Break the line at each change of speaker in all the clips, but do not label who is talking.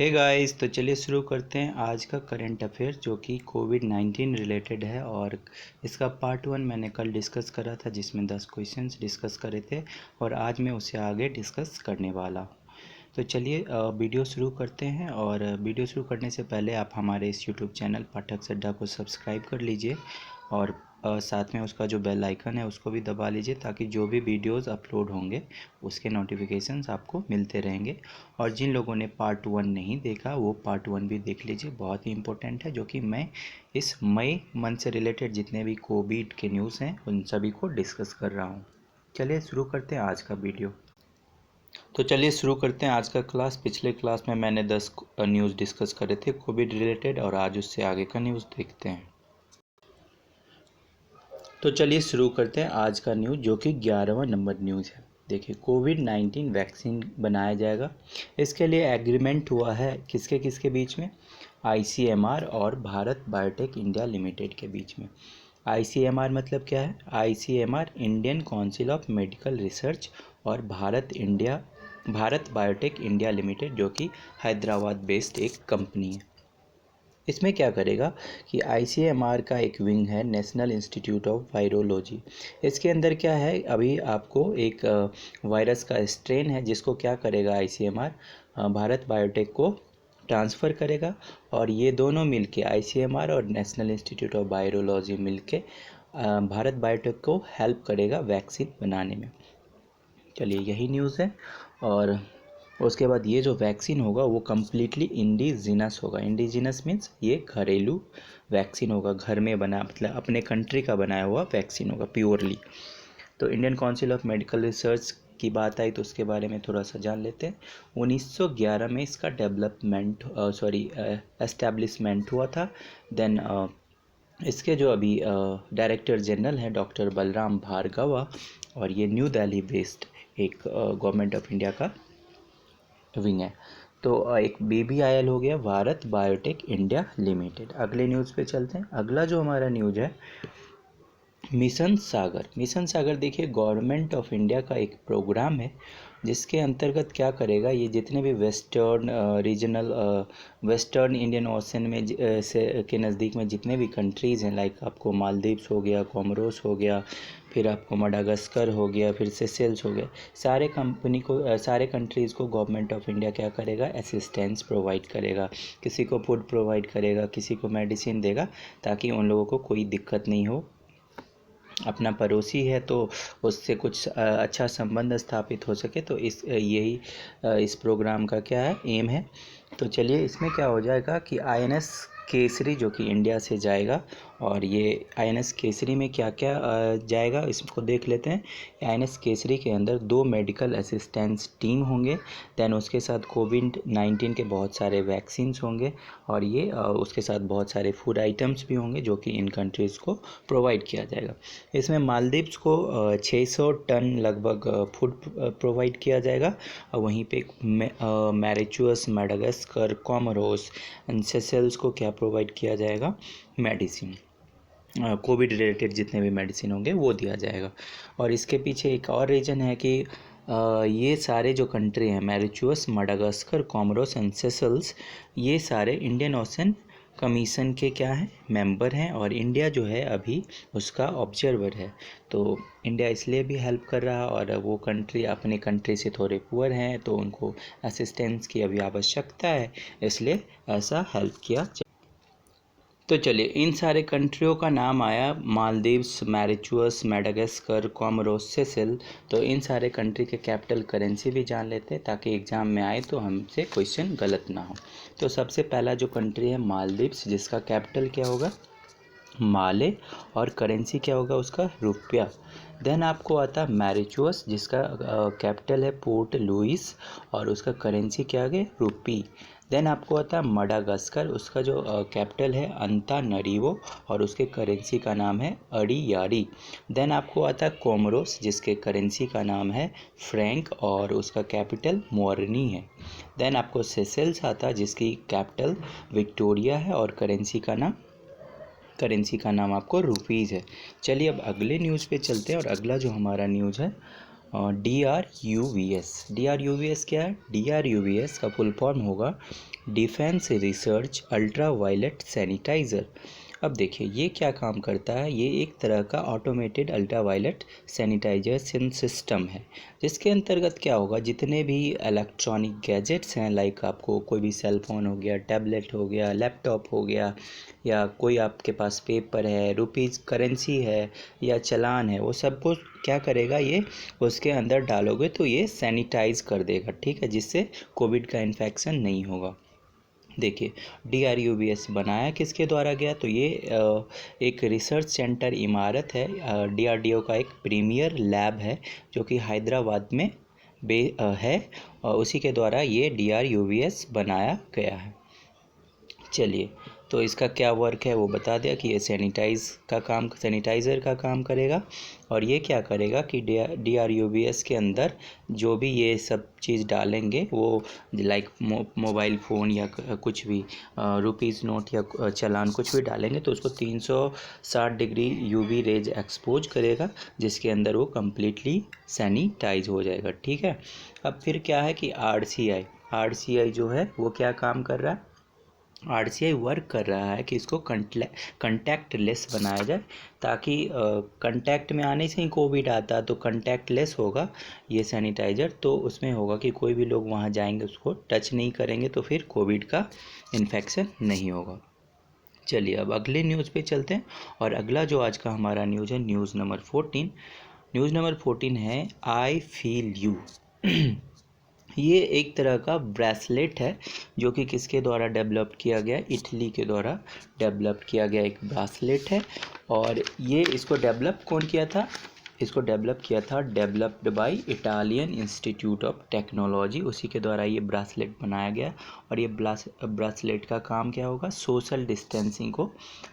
Hey guys, तो चलिए शुरू करते हैं आज का करंट अफेयर जो कि कोविड-19 रिलेटेड है। और इसका पार्ट 1 मैंने कल डिस्कस करा था जिसमें 10 क्वेश्चंस डिस्कस करे थे और आज मैं उसे आगे डिस्कस करने वाला हूँ। तो चलिए वीडियो शुरू करते हैं। और वीडियो शुरू करने से पहले आप हमारे इस यूट्यूब चैनल पाठक सड्डा को सब्सक्राइब कर लीजिए और साथ में उसका जो बेल आइकन है उसको भी दबा लीजिए ताकि जो भी वीडियोस अपलोड होंगे उसके नोटिफिकेशंस आपको मिलते रहेंगे। और जिन लोगों ने पार्ट 1 नहीं देखा वो पार्ट 1 भी देख लीजिए, बहुत ही इम्पोर्टेंट है, जो कि मैं इस मई मंथ से रिलेटेड जितने भी कोविड के न्यूज़ हैं उन सभी को डिस्कस कर रहा हूँ। चलिए शुरू करते हैं आज का वीडियो। तो चलिए शुरू करते हैं आज का क्लास। पिछले क्लास में मैंने 10 न्यूज़ डिस्कस करे थे कोविड रिलेटेड और आज उससे आगे का न्यूज़ देखते हैं। तो चलिए शुरू करते हैं आज का न्यूज़ जो कि 11वां नंबर न्यूज़ है। देखिए, कोविड-19 वैक्सीन बनाया जाएगा। इसके लिए एग्रीमेंट हुआ है किसके किसके बीच में? आईसीएमआर और भारत बायोटेक इंडिया लिमिटेड के बीच में। आईसीएमआर मतलब क्या है? ICMR Indian council of medical research और भारत बायोटेक इंडिया लिमिटेड जो कि हैदराबाद बेस्ड एक कंपनी है। इसमें क्या करेगा कि आईसीएमआर का एक विंग है नेशनल इंस्टीट्यूट ऑफ वायरोलॉजी। इसके अंदर क्या है, अभी आपको एक वायरस का स्ट्रेन है जिसको क्या करेगा आईसीएमआर भारत बायोटेक को ट्रांसफ़र करेगा और ये दोनों मिलके आईसीएमआर और नेशनल इंस्टीट्यूट ऑफ वायरोलॉजी मिलके भारत बायोटेक को हेल्प करेगा वैक्सीन बनाने में। चलिए यही न्यूज़ है। और उसके बाद ये जो वैक्सीन होगा वो कम्प्लीटली इंडिजिनस होगा। इंडिजिनस मीन्स ये घरेलू वैक्सीन होगा, घर में बना, मतलब अपने कंट्री का बनाया हुआ वैक्सीन होगा प्योरली। तो Indian council of medical research की बात आई तो उसके बारे में थोड़ा सा जान लेते हैं। 1911 में इसका एस्टेब्लिशमेंट हुआ था। देन इसके जो अभी डायरेक्टर जनरल हैं डॉक्टर बलराम भार्गवा और ये न्यू दिल्ली बेस्ड एक गवर्नमेंट ऑफ इंडिया का विंग है। तो एक BBIL हो गया, भारत बायोटेक इंडिया लिमिटेड। अगले न्यूज़ पे चलते हैं। अगला जो हमारा न्यूज़ है मिशन सागर। मिशन सागर देखिए गवर्नमेंट ऑफ इंडिया का एक प्रोग्राम है जिसके अंतर्गत क्या करेगा, ये जितने भी वेस्टर्न इंडियन ओशन में के नज़दीक में जितने भी कंट्रीज़ हैं, लाइक आपको मालदीव्स हो गया, कोमोरोस हो गया, फिर आपको मडागास्कर हो गया, फिर सेशेल्स हो गया, सारे कंट्रीज़ को गवर्नमेंट ऑफ इंडिया क्या करेगा, असिस्टेंस प्रोवाइड करेगा। किसी को फूड प्रोवाइड करेगा, किसी को मेडिसिन देगा ताकि उन लोगों को कोई दिक्कत नहीं हो। अपना पड़ोसी है तो उससे कुछ अच्छा संबंध स्थापित हो सके, तो इस प्रोग्राम का क्या है, एम है। तो चलिए इसमें क्या हो जाएगा कि INS केसरी जो कि इंडिया से जाएगा और ये INS केसरी में क्या क्या जाएगा इसको देख लेते हैं। INS केसरी के अंदर 2 मेडिकल असिस्टेंस टीम होंगे, दैन उसके साथ कोविड-19 के बहुत सारे वैक्सीन्स होंगे और ये उसके साथ बहुत सारे फूड आइटम्स भी होंगे जो कि इन कंट्रीज़ को प्रोवाइड किया जाएगा। इसमें मालदीव्स को 600 टन लगभग फूड प्रोवाइड किया जाएगा और वहीं पे मैरिचुअस, मेडागास्कर, कोमोरोस एंड सेशेल्स को क्या प्रोवाइड किया जाएगा, मेडिसिन, कोविड रिलेटेड जितने भी मेडिसिन होंगे वो दिया जाएगा। और इसके पीछे एक और रीज़न है कि ये सारे जो कंट्री हैं मैरिचुअस, मडागास्कर, कोमोरोस एंड सेशेल्स, ये सारे इंडियन ओशन कमीशन के क्या हैं, मेंबर हैं और इंडिया जो है अभी उसका ऑब्जर्वर है। तो इंडिया इसलिए भी हेल्प कर रहा है और वो कंट्री अपने कंट्री से थोड़े पुअर हैं तो उनको असिस्टेंस की अभी आवश्यकता है, इसलिए ऐसा हेल्प किया। तो चलिए इन सारे कंट्रियों का नाम आया, मालदीव्स, मैरिचुअस, मेडागास्कर, कोमोरोस, सेशेल। तो इन सारे कंट्री के कैपिटल करेंसी भी जान लेते हैं ताकि एग्ज़ाम में आए तो हमसे क्वेश्चन गलत ना हो। तो सबसे पहला जो कंट्री है मालदीव्स, जिसका कैपिटल क्या होगा, माले, और करेंसी क्या होगा उसका, रुपया। देन आपको आता है मैरिचुअस जिसका कैपिटल है पोर्ट लुइस और उसका करेंसी क्या है, रुपी। देन आपको आता है मडागास्कर, उसका जो कैपिटल है अंतानरीवो और उसके करेंसी का नाम है अड़ियारी। देन आपको आता है कोमोरोस जिसके करेंसी का नाम है फ्रैंक और उसका कैपिटल मोरनी है। देन आपको सेशेल्स आता है जिसकी कैपिटल विक्टोरिया है और करेंसी का नाम आपको रुपीज़ है। चलिए अब अगले न्यूज़ पे चलते हैं और अगला जो हमारा न्यूज़ है DRUVS क्या है? DRUVS का फुल फॉर्म होगा defence research ultra violet sanitiser. अब देखिए ये क्या काम करता है, ये एक तरह का automated ultra violet sanitisation system है, जिसके अंतर्गत क्या होगा, जितने भी इलेक्ट्रॉनिक गैजेट्स हैं, लाइक आपको कोई भी सेल फ़ोन हो गया, टैबलेट हो गया, लैपटॉप हो गया, या कोई आपके पास पेपर है, रुपीज़ करेंसी है या चालान है, वो सबको क्या करेगा, ये उसके अंदर डालोगे तो ये सैनिटाइज़ कर देगा, ठीक है, जिससे कोविड का इन्फेक्शन नहीं होगा। देखिए DRUVS बनाया किसके द्वारा गया, तो ये एक रिसर्च सेंटर इमारत है, DRDO का एक प्रीमियर लैब है जो कि हैदराबाद में है, और उसी के द्वारा ये DRUVS बनाया गया है। चलिए, तो इसका क्या वर्क है वो बता दिया कि ये सैनिटाइज़र का काम करेगा, और ये क्या करेगा कि DRUVS के अंदर जो भी ये सब चीज़ डालेंगे वो लाइक मोबाइल फ़ोन या कुछ भी रुपीज़ नोट या चालान कुछ भी डालेंगे तो उसको 360 डिग्री UV रेज एक्सपोज करेगा, जिसके अंदर वो कम्प्लीटली सैनिटाइज हो जाएगा, ठीक है। अब फिर क्या है कि RCI जो है वो क्या काम कर रहा है, RCI वर्क कर रहा है कि इसको कंटैक्ट लेस बनाया जाए, ताकि कंटैक्ट में आने से ही कोविड आता, तो कंटैक्ट लेस होगा ये सैनिटाइज़र, तो उसमें होगा कि कोई भी लोग वहाँ जाएंगे उसको टच नहीं करेंगे तो फिर कोविड का इन्फेक्शन नहीं होगा। चलिए अब अगले न्यूज़ पे चलते हैं, और अगला जो आज का हमारा न्यूज़ है न्यूज़ नंबर 14 है आई फील यू। ये एक तरह का ब्रेसलेट है जो कि किसके द्वारा डेवलप किया गया, इटली के द्वारा डेवलप किया गया एक ब्रेसलेट है। और ये इसको डेवलप कौन किया था, इसको developed by Italian institute of technology, उसी के द्वारा ये ब्रेसलेट बनाया गया। और ये ब्रेसलेट का काम क्या होगा, सोशल डिस्टेंसिंग को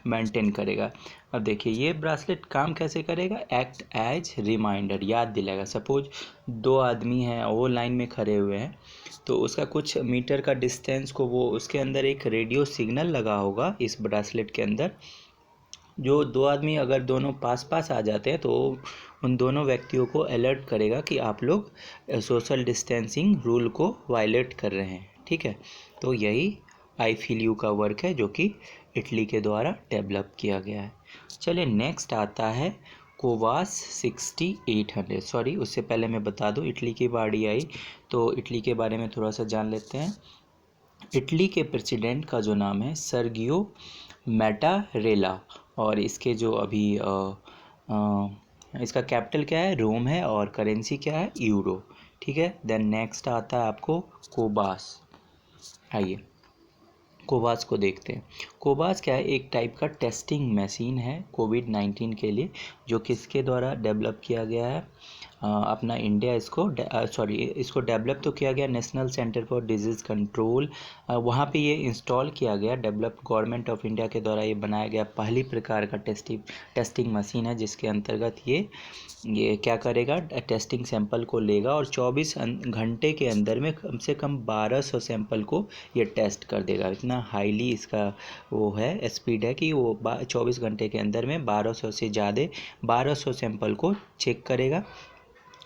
मेंटेन करेगा। अब देखिए ये ब्रेसलेट काम कैसे करेगा, एक्ट एज रिमाइंडर, याद दिलाएगा। सपोज 2 आदमी हैं, वो लाइन में खड़े हुए हैं, तो उसका कुछ मीटर का डिस्टेंस को वो उसके अंदर एक रेडियो सिग्नल लगा होगा इस ब्रेसलेट के अंदर, जो 2 आदमी अगर दोनों पास आ जाते हैं तो उन दोनों व्यक्तियों को अलर्ट करेगा कि आप लोग सोशल डिस्टेंसिंग रूल को वायलेट कर रहे हैं, ठीक है। तो यही आई फील यू का वर्क है जो कि इटली के द्वारा डेवलप किया गया है। चलिए नेक्स्ट आता है कोवास 6800। सॉरी, उससे पहले मैं बता दूं इटली की बारी आई, तो इटली के बारे में थोड़ा सा जान लेते हैं। इटली के प्रेसिडेंट का जो नाम है सर्गियो मैटारेला, और इसके जो अभी इसका कैपिटल क्या है, रोम है, और करेंसी क्या है, यूरो, ठीक है। देन नेक्स्ट आता है आपको कोबास। आइए कोबास को देखते हैं। कोबास क्या है, एक टाइप का टेस्टिंग मशीन है कोविड-19 के लिए, जो किसके द्वारा डेवलप किया गया है, अपना इंडिया इसको डेवलप तो किया गया national centre for disease control, वहाँ पे ये इंस्टॉल किया गया, डेवलप गवर्नमेंट ऑफ इंडिया के द्वारा ये बनाया गया पहली प्रकार का टेस्टिंग मशीन है, जिसके अंतर्गत ये क्या करेगा, टेस्टिंग सैंपल को लेगा और 24 घंटे के अंदर में कम से कम 1200 सैंपल को ये टेस्ट कर देगा। इतना हाईली इसका वो है, स्पीड है कि वो 24 घंटे के अंदर में 1200 से ज़्यादा 1200 सैंपल को चेक करेगा।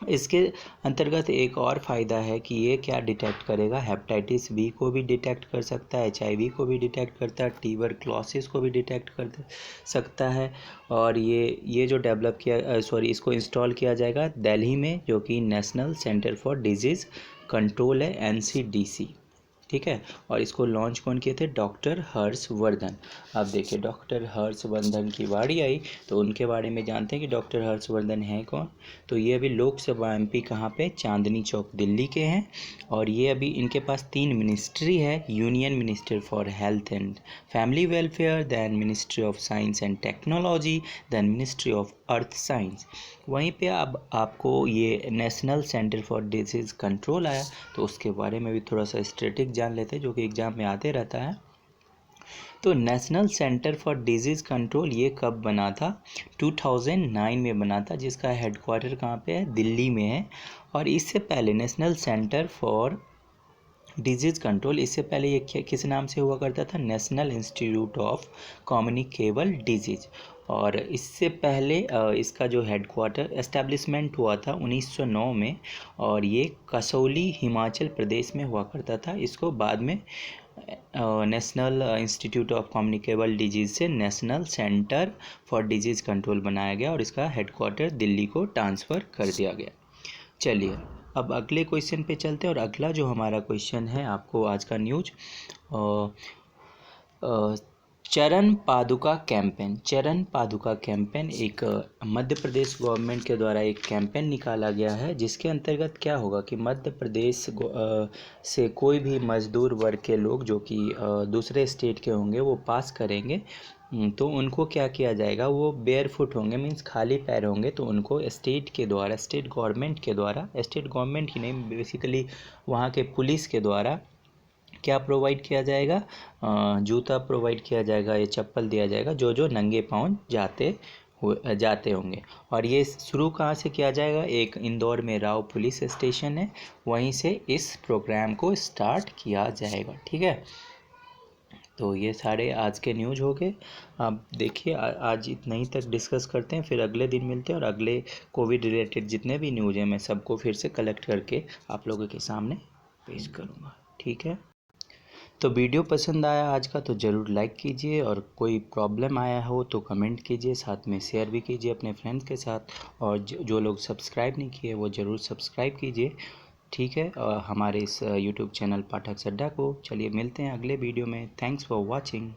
इसके अंतर्गत एक और फ़ायदा है कि ये क्या डिटेक्ट करेगा, हेपेटाइटिस बी को भी डिटेक्ट कर सकता है, HIV को भी डिटेक्ट करता है, ट्यूबरक्लोसिस को भी डिटेक्ट कर सकता है। और ये जो डेवलप किया इसको इंस्टॉल किया जाएगा दिल्ली में, जो कि national centre for disease control है, NCDC, ठीक है। और इसको लॉन्च कौन किए थे, डॉक्टर हर्षवर्धन। अब देखिए डॉक्टर हर्षवर्धन की बारी आई, तो उनके बारे में जानते हैं कि डॉक्टर हर्षवर्धन हैं कौन। तो ये अभी लोकसभा MP कहाँ पे, चांदनी चौक दिल्ली के हैं। और ये अभी इनके पास 3 मिनिस्ट्री है, union minister for health and family welfare, then ministry of science and technology, then ministry of earth science. वहीं पे अब आपको ये national centre for disease control आया, तो उसके बारे में भी थोड़ा सा स्टैटिक जान लेते हैं, जो कि एग्ज़ाम में आते रहता है। तो national centre for disease control ये कब बना था, 2009 में बना था, जिसका हेडक्वार्टर कहाँ पे है, दिल्ली में है। और इससे पहले national centre for disease control, इससे पहले ये किस नाम से हुआ करता था, national institute of communicable disease. और इससे पहले इसका जो हेडक्वार्टर एस्टेब्लिशमेंट हुआ था 1909 में, और ये कसौली हिमाचल प्रदेश में हुआ करता था। इसको बाद में national institute of communicable diseases से national centre for disease control बनाया गया और इसका हेडक्वार्टर दिल्ली को ट्रांसफ़र कर दिया गया। चलिए अब अगले क्वेश्चन पे चलते हैं, और अगला जो हमारा क्वेश्चन है आपको आज का न्यूज चरण पादुका कैंपेन। चरण पादुका कैंपेन एक मध्य प्रदेश गवर्नमेंट के द्वारा एक कैंपेन निकाला गया है, जिसके अंतर्गत क्या होगा कि मध्य प्रदेश से कोई भी मजदूर वर्ग के लोग जो कि दूसरे स्टेट के होंगे वो पास करेंगे, तो उनको क्या किया जाएगा, वो बेयर फुट होंगे, मीन्स खाली पैर होंगे, तो उनको स्टेट के द्वारा, स्टेट गवर्नमेंट के द्वारा, स्टेट गवर्नमेंट ही नहीं बेसिकली वहाँ के पुलिस के द्वारा क्या प्रोवाइड किया जाएगा, जूता प्रोवाइड किया जाएगा, ये चप्पल दिया जाएगा जो जो नंगे पाँव जाते होंगे। और ये शुरू कहाँ से किया जाएगा, एक इंदौर में राव पुलिस स्टेशन है, वहीं से इस प्रोग्राम को स्टार्ट किया जाएगा। ठीक है, तो ये सारे आज के न्यूज़ हो गए। आप देखिए आज इतना ही तक डिस्कस करते हैं, फिर अगले दिन मिलते हैं और अगले कोविड रिलेटेड जितने भी न्यूज़ हैं मैं सबको फिर से कलेक्ट करके आप लोगों के सामने पेश करूँगा। ठीक है, तो वीडियो पसंद आया आज का तो ज़रूर लाइक कीजिए, और कोई प्रॉब्लम आया हो तो कमेंट कीजिए, साथ में शेयर भी कीजिए अपने फ्रेंड्स के साथ, और जो लोग सब्सक्राइब नहीं किए वो ज़रूर सब्सक्राइब कीजिए। ठीक है, हमारे इस यूट्यूब चैनल पाठक सड्डा को। चलिए मिलते हैं अगले वीडियो में। Thanks for watching.